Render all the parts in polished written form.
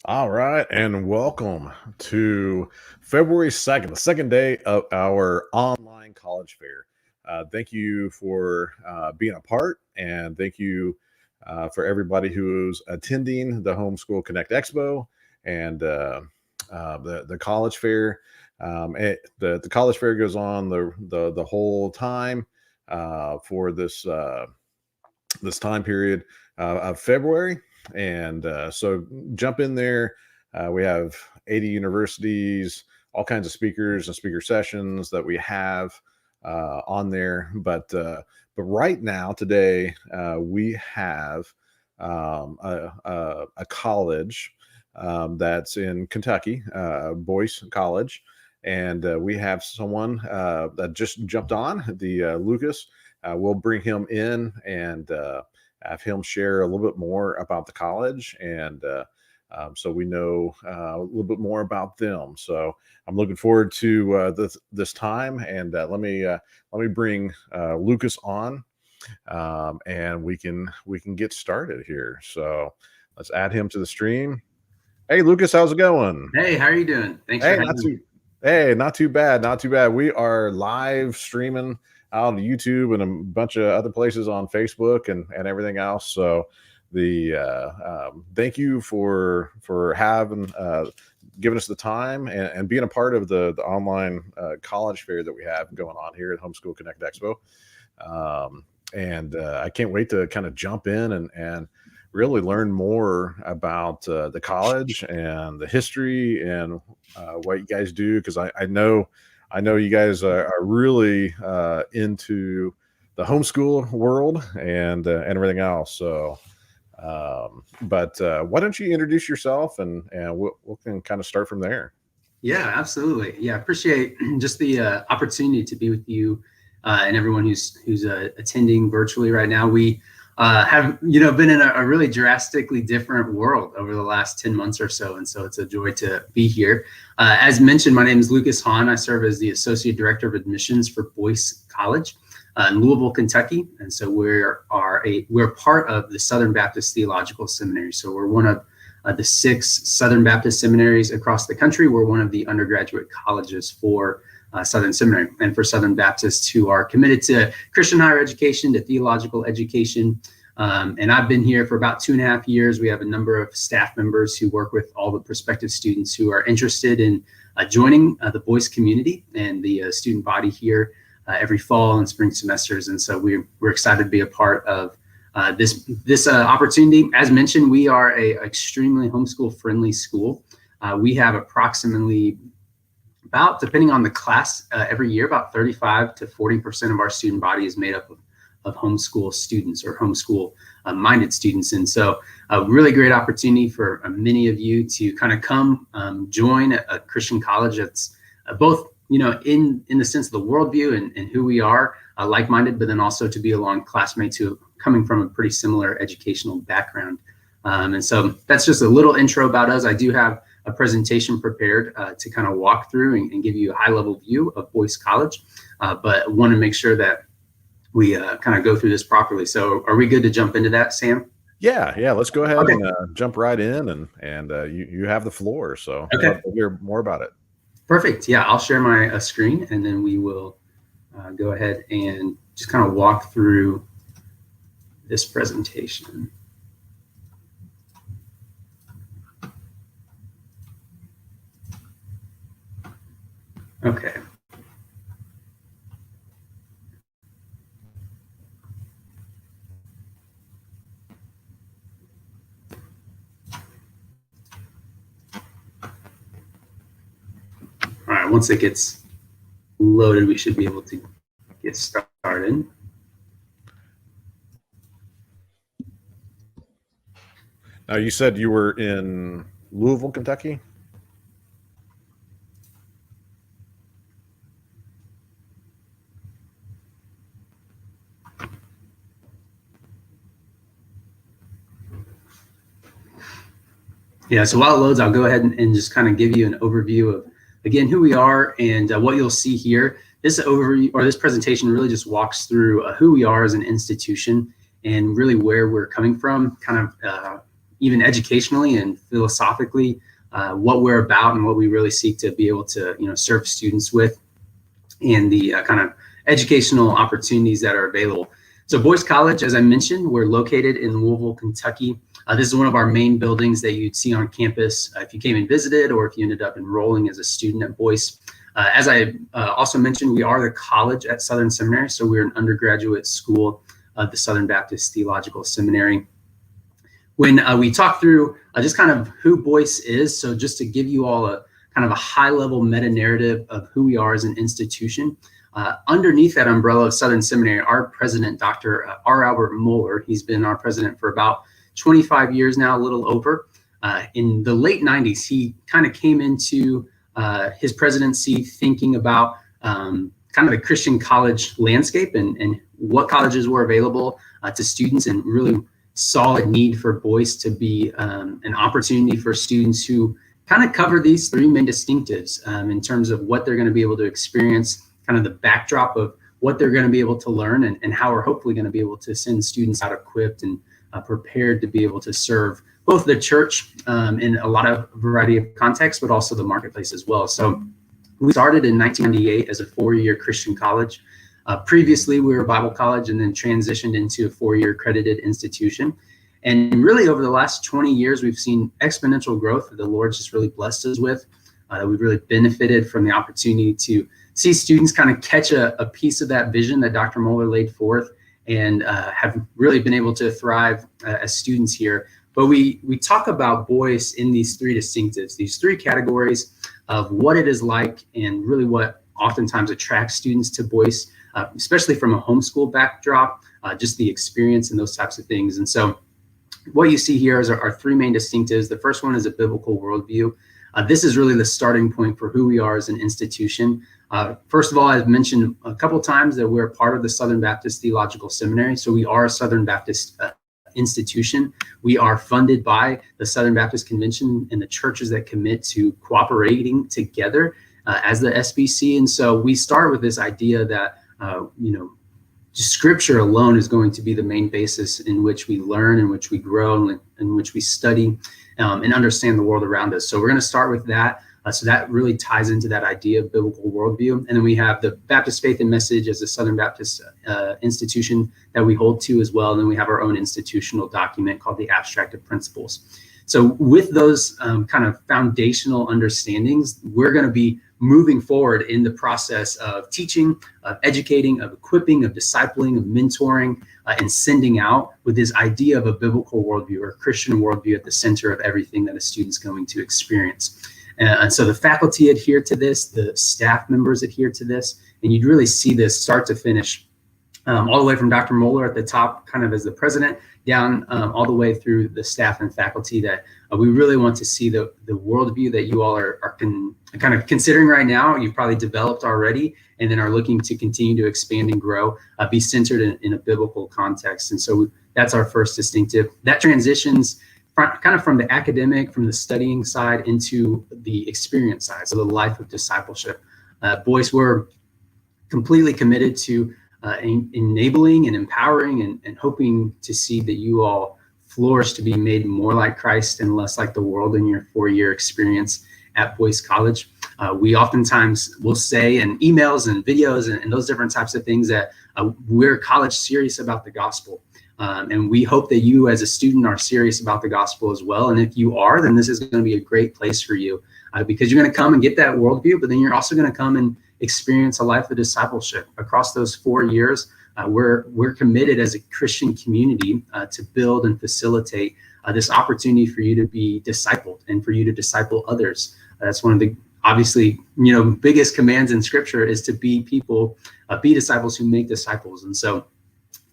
All right, and welcome to February 2nd, the second day of our online college fair. Thank you for being a part, and thank you for everybody who's attending the Homeschool Connect Expo and the college fair. The college fair goes on the whole time for this time period of February. And so jump in there. We have 80 universities, all kinds of speakers and speaker sessions that we have on there. But right now, today, we have a college that's in Kentucky, Boyce College. And we have someone that just jumped on, the Lucas. We'll bring him in and have him share a little bit more about the college, and so we know a little bit more about them. So I'm looking forward to this time, and let me bring Lucas on, and we can get started here. So let's add him to the stream. Hey, Lucas, how's it going? Hey, how are you doing? Thanks for Hey, having me. not too bad, not too bad. We are live streaming out on YouTube and a bunch of other places on Facebook and everything else. So the thank you for having giving us the time and being a part of the online college fair that we have going on here at Homeschool Connect Expo. And I can't wait to kind of jump in and really learn more about the college and the history and what you guys do, because I know you guys are really into the homeschool world and everything else. So, but why don't you introduce yourself and we can kind of start from there. Yeah, absolutely. Yeah, appreciate just the opportunity to be with you and everyone who's attending virtually right now. We have been in a really drastically different world over the last 10 months or so, and so it's a joy to be here. As mentioned, my name is Lucas Hahn. I serve as the Associate Director of Admissions for Boyce College in Louisville, Kentucky, and so we're part of the Southern Baptist Theological Seminary. So we're one of the 6 Southern Baptist seminaries across the country. We're one of the undergraduate colleges for Southern Seminary and for Southern Baptists who are committed to Christian higher education, to theological education. And I've been here for about 2.5 years. We have a number of staff members who work with all the prospective students who are interested in joining the Boyce community and the student body here every fall and spring semesters. And so we're excited to be a part of this opportunity. As mentioned, we are a extremely homeschool friendly school. We have approximately about, depending on the class, every year, about 35 to 40% of our student body is made up of homeschool students or homeschool minded students. And so a really great opportunity for many of you to kind of come join a Christian college that's both, in the sense of the worldview and who we are, like-minded, but then also to be along classmates who coming from a pretty similar educational background. And so that's just a little intro about us. I do have a presentation prepared to kind of walk through and give you a high-level view of Boyce College, but want to make sure that we kind of go through this properly. So are we good to jump into that, Sam? Yeah. Let's go ahead Okay. and jump right in, and you have the floor. So I'd Okay. love to hear more about it. Perfect. Yeah, I'll share my screen, and then we will go ahead and just kind of walk through this presentation. Okay. All right, once it gets loaded, we should be able to get started. Now, you said you were in Louisville, Kentucky? Yeah, so while it loads, I'll go ahead and just kind of give you an overview of, again, who we are and what you'll see here. This overview or this presentation really just walks through who we are as an institution and really where we're coming from, kind of, even educationally and philosophically, what we're about and what we really seek to be able to, serve students with, and the kind of educational opportunities that are available. So Boyce College, as I mentioned, we're located in Louisville, Kentucky. This is one of our main buildings that you'd see on campus if you came and visited, or if you ended up enrolling as a student at Boyce. As I also mentioned, we are the college at Southern Seminary, so we're an undergraduate school of the Southern Baptist Theological Seminary. When we talk through just kind of who Boyce is, so just to give you all a kind of a high-level meta-narrative of who we are as an institution, underneath that umbrella of Southern Seminary, our president, Dr. R. Albert Mohler, he's been our president for about 25 years now, a little over. In the late 90s, he kind of came into his presidency thinking about kind of the Christian college landscape and what colleges were available to students, and really saw a need for Boyce to be an opportunity for students who kind of cover these three main distinctives in terms of what they're going to be able to experience, kind of the backdrop of what they're going to be able to learn, and how we're hopefully going to be able to send students out equipped and prepared to be able to serve both the church in a lot of variety of contexts, but also the marketplace as well. So we started in 1998 as a 4-year Christian college. Previously, we were a Bible college, and then transitioned into a 4-year accredited institution. And really over the last 20 years, we've seen exponential growth that the Lord's just really blessed us with. We've really benefited from the opportunity to see students kind of catch a piece of that vision that Dr. Mohler laid forth, and have really been able to thrive as students here. But we talk about Boyce in these three distinctives, these three categories of what it is like, and really what oftentimes attracts students to Boyce, especially from a homeschool backdrop, just the experience and those types of things. And so what you see here is our three main distinctives. The first one is a biblical worldview. This is really the starting point for who we are as an institution. First of all, I've mentioned a couple times that we're part of the Southern Baptist Theological Seminary. So we are a Southern Baptist institution. We are funded by the Southern Baptist Convention and the churches that commit to cooperating together as the SBC. And so we start with this idea that, Scripture alone is going to be the main basis in which we learn, in which we grow, and in which we study and understand the world around us. So we're going to start with that. So that really ties into that idea of biblical worldview. And then we have the Baptist Faith and Message as a Southern Baptist institution that we hold to as well. And then we have our own institutional document called the Abstract of Principles. So with those kind of foundational understandings, we're going to be moving forward in the process of teaching, of educating, of equipping, of discipling, of mentoring, and sending out with this idea of a biblical worldview or Christian worldview at the center of everything that a student's going to experience. And so the faculty adhere to this, the staff members adhere to this, and you'd really see this start to finish, all the way from Dr. Mohler at the top, kind of as the president, down all the way through the staff and faculty, that we really want to see the worldview that you all are kind of considering right now, you've probably developed already, and then are looking to continue to expand and grow, be centered in a biblical context. And so that's our first distinctive. That transitions kind of from the academic, from the studying side, into the experience side, so the life of discipleship. Boyce, we're completely committed to enabling and empowering and hoping to see that you all flourish to be made more like Christ and less like the world in your 4-year experience at Boyce College. We oftentimes will say in emails and videos and those different types of things that we're college serious about the gospel. And we hope that you as a student are serious about the gospel as well. And if you are, then this is going to be a great place for you because you're going to come and get that worldview, but then you're also going to come and experience a life of discipleship. Across those 4 years, we're committed as a Christian community to build and facilitate this opportunity for you to be discipled and for you to disciple others. That's one of the obviously biggest commands in Scripture, is to be people, be disciples who make disciples. And so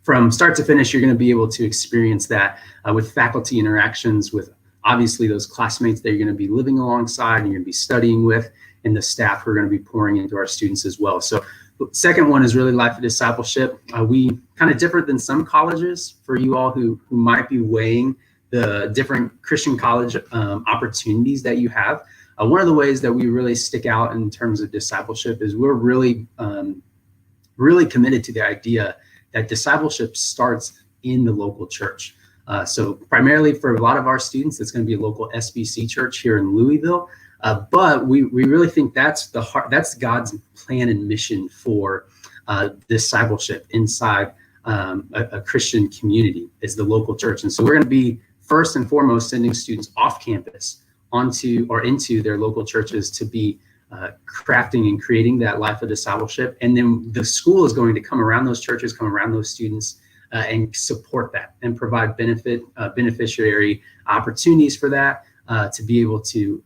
from start to finish, you're going to be able to experience that with faculty interactions, with obviously those classmates that you're going to be living alongside and you're going to be studying with, and the staff who are going to be pouring into our students as well. So the second one is really life of discipleship. We kind of different than some colleges, for you all who might be weighing the different Christian college opportunities that you have. One of the ways that we really stick out in terms of discipleship is we're really committed to the idea that discipleship starts in the local church. So primarily for a lot of our students, it's going to be a local SBC church here in Louisville. But we really think that's the heart, that's God's plan and mission for discipleship inside a Christian community, is the local church. And so we're going to be first and foremost sending students off campus onto or into their local churches to be crafting and creating that life of discipleship. And then the school is going to come around those churches, come around those students, and support that and provide beneficiary opportunities for that to be able to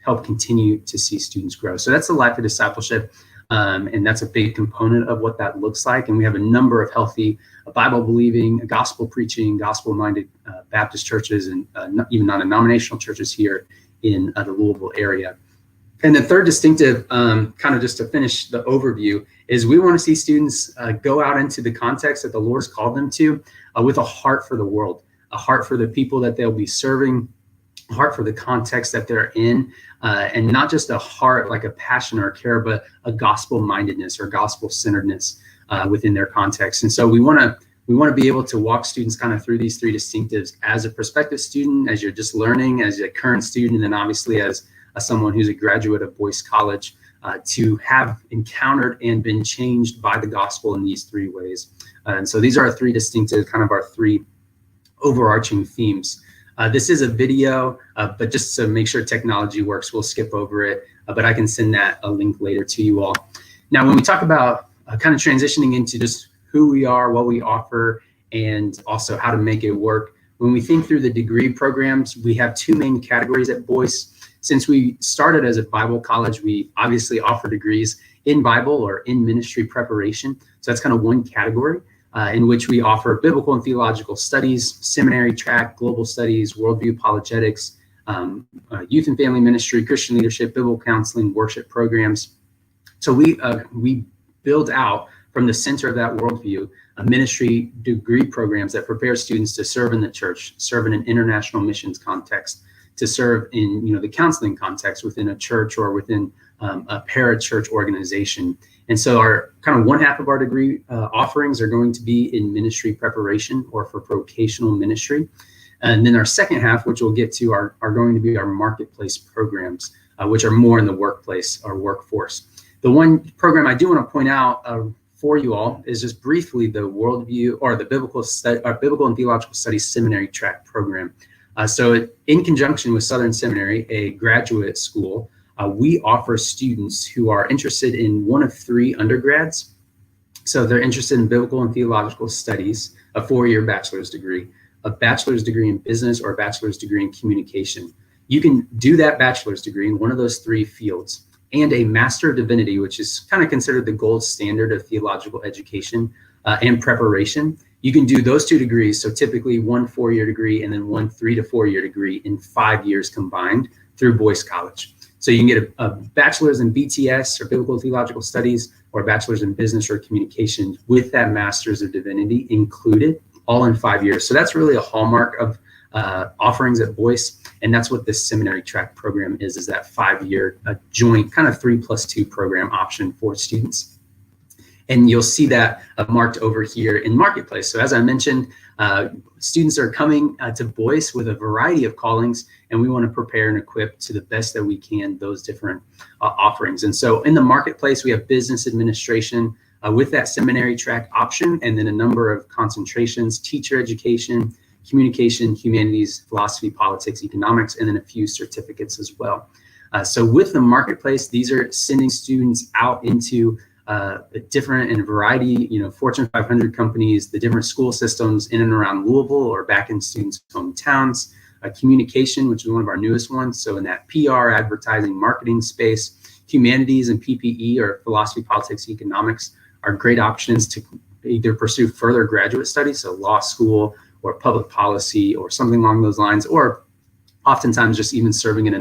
help continue to see students grow. So that's the life of discipleship. And that's a big component of what that looks like. And we have a number of healthy Bible-believing, gospel-preaching, gospel-minded Baptist churches and even non-denominational churches here in the Louisville area. And the third distinctive, kind of just to finish the overview, is we want to see students go out into the context that the Lord's called them to with a heart for the world, a heart for the people that they'll be serving, a heart for the context that they're in, and not just a heart like a passion or a care, but a gospel-mindedness or gospel-centeredness within their context. And so we want to be able to walk students kind of through these three distinctives as a prospective student, as you're just learning, as a current student, and then obviously as someone who's a graduate of Boyce College, to have encountered and been changed by the gospel in these three ways. And so these are our three distinctive, kind of our three overarching themes. This is a video, but just to make sure technology works, we'll skip over it, but I can send that a link later to you all. Now, when we talk about kind of transitioning into just who we are, what we offer, and also how to make it work, when we think through the degree programs, we have two main categories at Boyce. Since we started as a Bible college, we obviously offer degrees in Bible or in ministry preparation. So that's kind of one category in which we offer biblical and theological studies, seminary track, global studies, worldview apologetics, youth and family ministry, Christian leadership, biblical counseling, worship programs. So we build out from the center of that worldview ministry degree programs that prepare students to serve in the church, serve in an international missions context, to serve in the counseling context within a church or within a parachurch organization. And so our kind of one half of our degree offerings are going to be in ministry preparation or for vocational ministry. And then our second half, which we'll get to, are going to be our marketplace programs, which are more in the workplace or workforce. The one program I do want to point out for you all is just briefly the worldview or the biblical and theological studies seminary track program. So in conjunction with Southern Seminary, a graduate school, we offer students who are interested in one of three undergrads. So they're interested in biblical and theological studies, a 4-year bachelor's degree, a bachelor's degree in business, or a bachelor's degree in communication. You can do that bachelor's degree in one of those three fields, and a Master of Divinity, which is kind of considered the gold standard of theological education and preparation. You can do those two degrees, so typically one 4-year degree and then one 3 to 4 year degree in 5 years combined through Boyce College. So you can get a bachelor's in BTS or Biblical Theological Studies, or a bachelor's in business or communication with that Master's of Divinity included, all in 5 years. So that's really a hallmark of offerings at Boyce, and that's what this seminary track program is that 5-year joint kind of 3+2 program option for students. And you'll see that marked over here in Marketplace. So as I mentioned, students are coming to Boyce with a variety of callings, and we want to prepare and equip to the best that we can those different offerings. And so in the Marketplace, we have business administration with that seminary track option, and then a number of concentrations, teacher education, communication, humanities, philosophy, politics, economics, and then a few certificates as well. So with the Marketplace, these are sending students out into different and a variety, Fortune 500 companies, the different school systems in and around Louisville or back in students' hometowns, communication, which is one of our newest ones. So in that PR, advertising, marketing space, humanities and PPE or philosophy, politics, economics are great options to either pursue further graduate studies, so law school or public policy or something along those lines, or oftentimes just even serving in a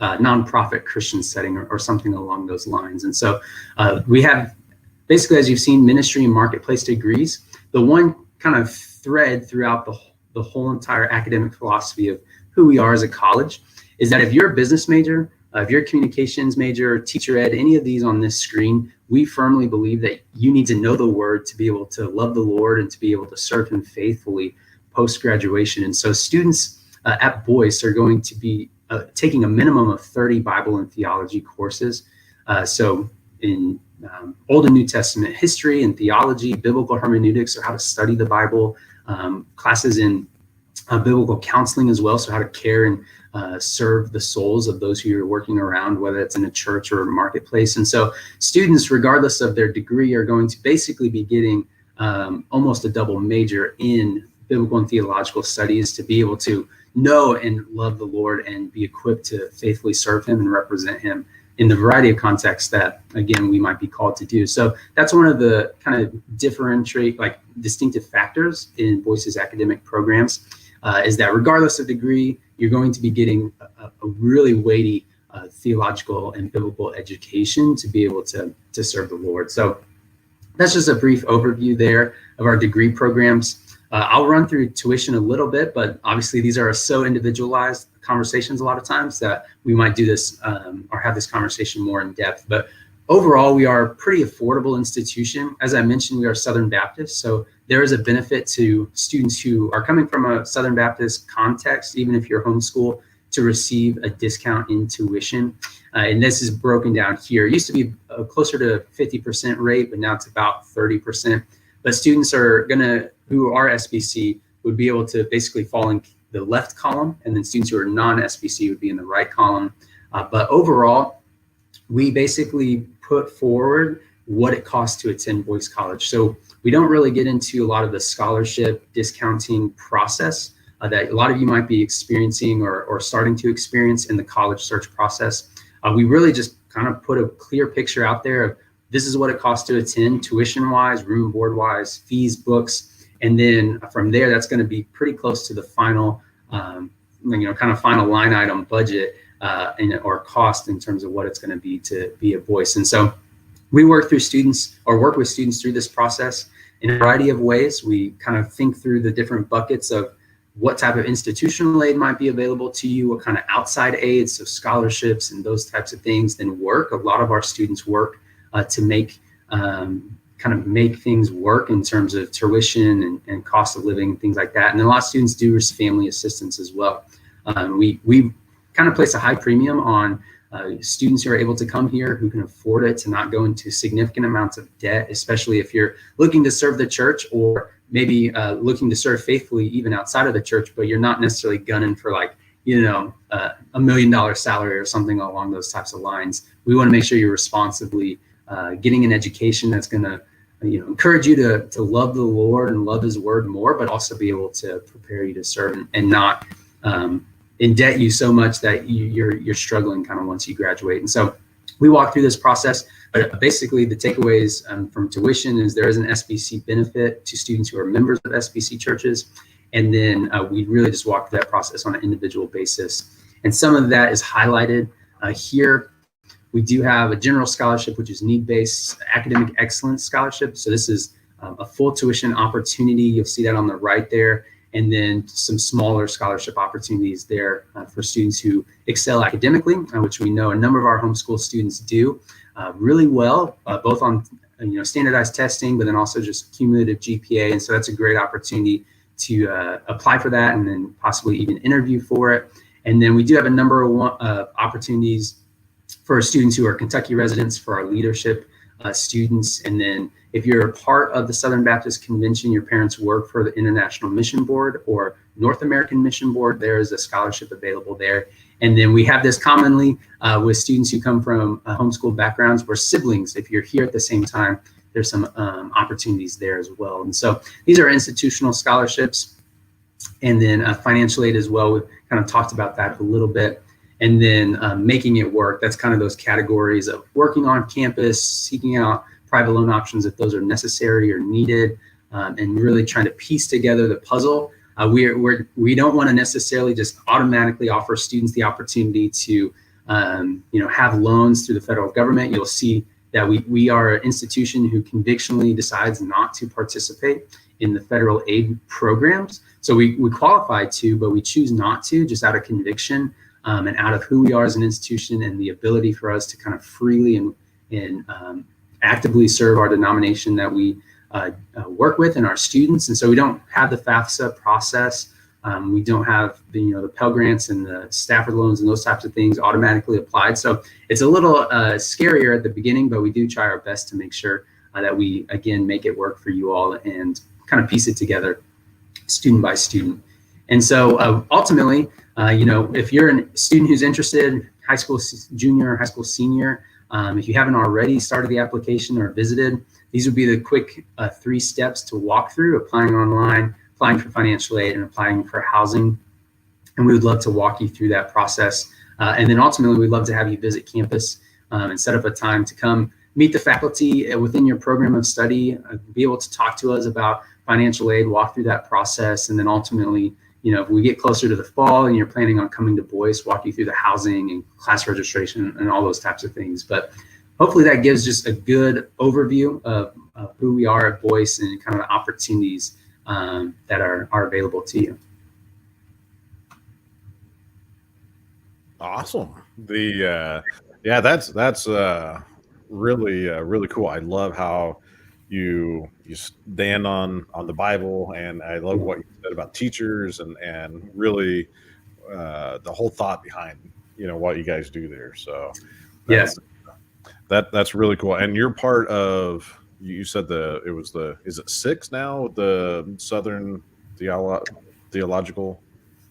nonprofit Christian setting or something along those lines. And so we have basically, as you've seen, ministry and marketplace degrees. The one kind of thread throughout the whole entire academic philosophy of who we are as a college is that if you're a business major if you're a communications major, teacher ed, any of these on this screen, we firmly believe that you need to know the word to be able to love the Lord and to be able to serve him faithfully post-graduation. And so students at Boyce are going to be taking a minimum of 30 Bible and theology courses. So in Old and New Testament history and theology, biblical hermeneutics, or how to study the Bible, classes in biblical counseling as well, so how to care and serve the souls of those who you're working around, whether it's in a church or a marketplace. And so students, regardless of their degree, are going to basically be getting almost a double major in biblical and theological studies to be able to know and love the Lord and be equipped to faithfully serve him and represent him in the variety of contexts that, again, we might be called to do. So that's one of the kind of distinctive factors in Boyce's academic programs, is that regardless of degree, you're going to be getting a really weighty theological and biblical education to be able to serve the Lord. So that's just a brief overview there of our degree programs. I'll run through tuition a little bit, but obviously these are so individualized conversations a lot of times that we might do this or have this conversation more in depth. But overall, we are a pretty affordable institution. As I mentioned, we are Southern Baptist, so there is a benefit to students who are coming from a Southern Baptist context, even if you're homeschool, to receive a discount in tuition. And this is broken down here. It used to be closer to 50% rate, but now it's about 30%. But students who are SBC would be able to basically fall in the left column, and then students who are non-SBC would be in the right column. But overall, we basically put forward what it costs to attend Boyce College. So we don't really get into a lot of the scholarship discounting process that a lot of you might be experiencing or starting to experience in the college search process. We really just kind of put a clear picture out there of this is what it costs to attend, tuition-wise, room and board-wise, fees, books, and then from there, that's going to be pretty close to the final, kind of final line item budget or cost in terms of what it's going to be at Boyce. And so we work with students through this process in a variety of ways. We kind of think through the different buckets of what type of institutional aid might be available to you, what kind of outside aid, so scholarships and those types of things, then work. A lot of our students work to make things work in terms of tuition and cost of living, things like that. And a lot of students do receive family assistance as well. We kind of place a high premium on students who are able to come here, who can afford it, to not go into significant amounts of debt, especially if you're looking to serve the church, or maybe looking to serve faithfully even outside of the church, but you're not necessarily gunning for $1 million salary or something along those types of lines. We want to make sure you're responsibly getting an education that's going to encourage you to love the Lord and love his word more, but also be able to prepare you to serve and not indebt you so much that you're struggling kind of once you graduate. And so we walk through this process, but basically the takeaways from tuition is there is an SBC benefit to students who are members of SBC churches. And then we really just walk through that process on an individual basis. And some of that is highlighted here. We do have a general scholarship, which is need-based academic excellence scholarship. So this is a full tuition opportunity. You'll see that on the right there. And then some smaller scholarship opportunities there for students who excel academically, which we know a number of our homeschool students do really well, both on standardized testing, but then also just cumulative GPA. And so that's a great opportunity to apply for that and then possibly even interview for it. And then we do have a number of opportunities for students who are Kentucky residents, for our leadership students. And then if you're a part of the Southern Baptist Convention, your parents work for the International Mission Board or North American Mission Board, there is a scholarship available there. And then we have this commonly with students who come from homeschool backgrounds or siblings. If you're here at the same time, there's some opportunities there as well. And so these are institutional scholarships. And then financial aid as well. We've kind of talked about that a little bit. And then making it work, that's kind of those categories of working on campus, seeking out private loan options if those are necessary or needed, and really trying to piece together the puzzle. We don't want to necessarily just automatically offer students the opportunity to have loans through the federal government. You'll see that we are an institution who convictionally decides not to participate in the federal aid programs. So we qualify to, but we choose not to, just out of conviction. and out of who we are as an institution, and the ability for us to kind of freely and actively serve our denomination that we work with and our students. And so we don't have the FAFSA process. We don't have the Pell Grants and the Stafford loans and those types of things automatically applied. So it's a little scarier at the beginning, but we do try our best to make sure that we, again, make it work for you all and kind of piece it together student by student. And so ultimately, if you're a student who's interested, high school junior, high school senior, if you haven't already started the application or visited, these would be the quick 3 steps to walk through: applying online, applying for financial aid, and applying for housing. And we would love to walk you through that process. And then ultimately, we'd love to have you visit campus and set up a time to come meet the faculty within your program of study, be able to talk to us about financial aid, walk through that process. And then ultimately, if we get closer to the fall and you're planning on coming to Boyce, walk you through the housing and class registration and all those types of things. But hopefully that gives just a good overview of who we are at Boyce and kind of the opportunities that are available to you. Awesome. That's really cool. I love how you stand on the Bible, and I love what you said about teachers and really the whole thought behind what you guys do there. So that's really cool. And you're part of, you said is it 6 now, the Southern Theological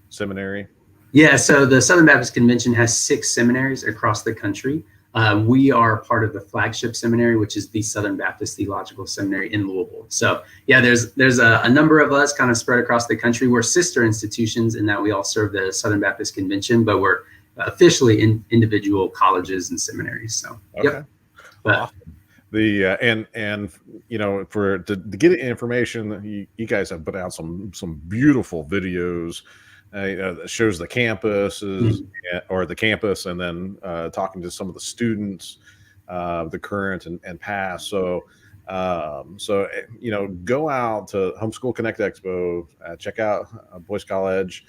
Seminary? Yeah, so the Southern Baptist Convention has 6 seminaries across the country. We are part of the flagship seminary, which is the Southern Baptist Theological Seminary in Louisville. So yeah, there's a number of us kind of spread across the country. We're sister institutions in that we all serve the Southern Baptist Convention, but we're officially in individual colleges and seminaries. So okay. Yep. But, to get information, you guys have put out some beautiful videos. That shows the campuses or the campus, and then talking to some of the students, the current and past. So go out to Homeschool Connect Expo, check out Boyce College.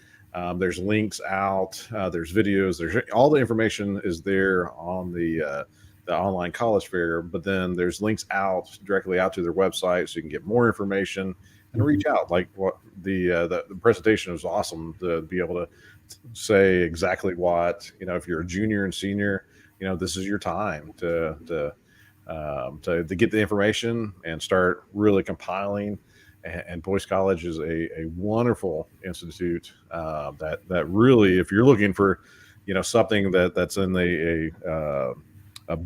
There's links out. There's videos. There's all the information is there on the online college fair. But then there's links directly out to their website, so you can get more information and reach out. Like what the presentation was awesome to be able to say exactly what, if you're a junior and senior, this is your time to get the information and start really compiling. And Boyce College is a wonderful institute that really, if you're looking for, something that's in a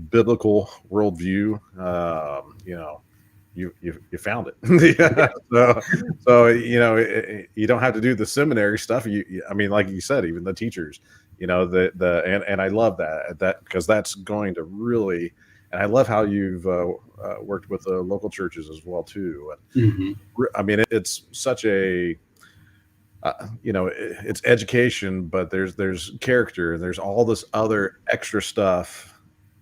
biblical worldview, you found it. So you don't have to do the seminary stuff. I mean, like you said, even the teachers, and I love that because that's going to really, and I love how you've worked with the local churches as well too. I mean, it's such a it's education, but there's character, and there's all this other extra stuff.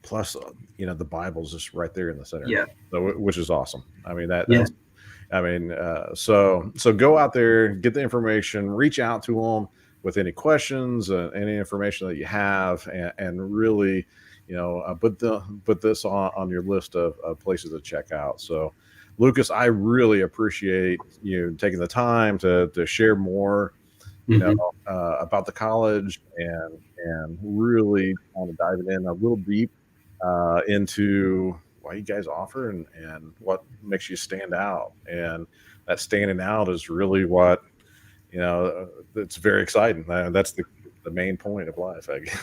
Plus, the Bible's just right there in the center. Yeah. So, which is awesome. I mean, so go out there, get the information, reach out to them with any questions, any information that you have, and really, put this on your list of places to check out. So, Lucas, I really appreciate you taking the time to share more, about the college and really kind of diving in a little deep into what you guys offer and what makes you stand out. And that standing out is really what, it's very exciting. That's the main point of life, I guess.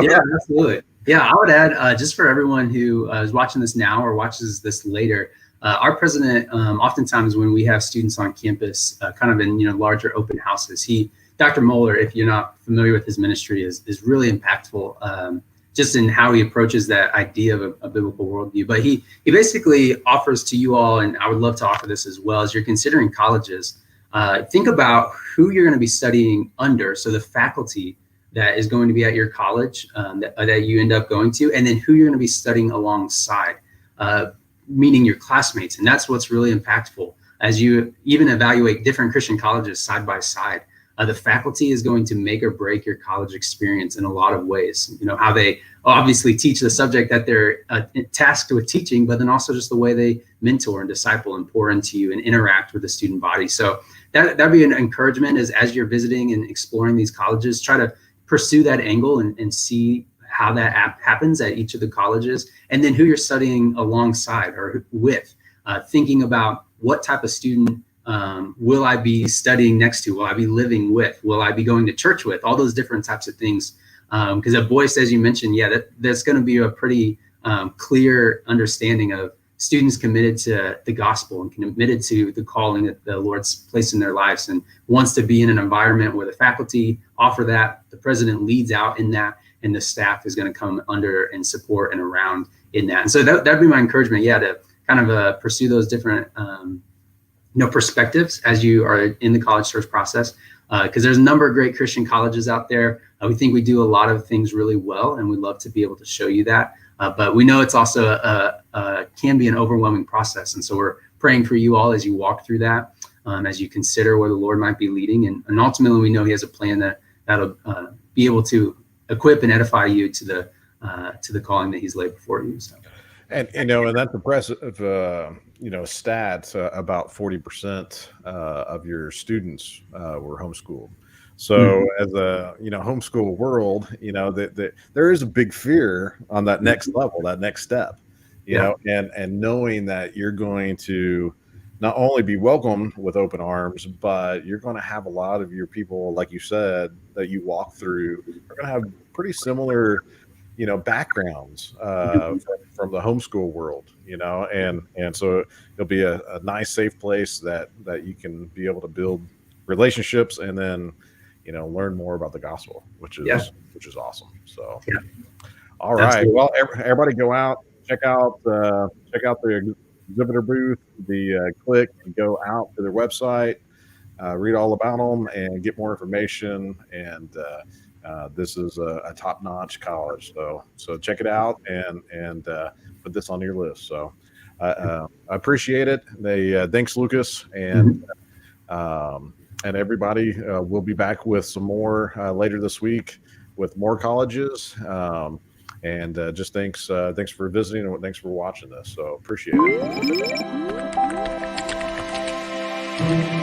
Yeah, absolutely. Yeah, I would add, just for everyone who is watching this now or watches this later, our president, oftentimes when we have students on campus, kind of in larger open houses, Dr. Moeller, if you're not familiar with his ministry, is really impactful. Just in how he approaches that idea of a biblical worldview. But he basically offers to you all, and I would love to offer this as well, as you're considering colleges, think about who you're going to be studying under. So the faculty that is going to be at your college that you end up going to, and then who you're going to be studying alongside, meaning your classmates. And that's what's really impactful as you even evaluate different Christian colleges side by side. The faculty is going to make or break your college experience in a lot of ways. How they obviously teach the subject that they're tasked with teaching, but then also just the way they mentor and disciple and pour into you and interact with the student body. So that'd be an encouragement as you're visiting and exploring these colleges. Try to pursue that angle and see how that happens at each of the colleges, and then who you're studying alongside or with, thinking about what type of student will I be studying next to? Will I be living with? Will I be going to church with? All those different types of things. Because at Boyce, as you mentioned, that's going to be a pretty clear understanding of students committed to the gospel and committed to the calling that the Lord's placed in their lives, and wants to be in an environment where the faculty offer that, the president leads out in that, and the staff is going to come under and support and around in that. And so that'd be my encouragement, to kind of pursue those different perspectives as you are in the college search process, because there's a number of great Christian colleges out there. We think we do a lot of things really well, and we'd love to be able to show you that. But we know it's also can be an overwhelming process. And so we're praying for you all as you walk through that, as you consider where the Lord might be leading. And ultimately, we know he has a plan that'll be able to equip and edify you to the calling that he's laid before you. So. And that's impressive. Stats, about 40% of your students were homeschooled. So as a homeschool world, that there is a big fear on that next level, that next step, and knowing that you're going to not only be welcomed with open arms, but you're going to have a lot of your people, like you said, that you walk through, are going to have pretty similar backgrounds from the homeschool world, and so it'll be a nice, safe place that you can be able to build relationships and then learn more about the gospel, which is awesome. So all right, absolutely. Well, everybody go out, check out the exhibitor booth, click and go out to their website, read all about them and get more information. And this is a top-notch college, so check it out and put this on your list. So I appreciate it. Thanks, Lucas, and everybody. We'll be back with some more later this week with more colleges. And just thanks for visiting and thanks for watching this. So appreciate it.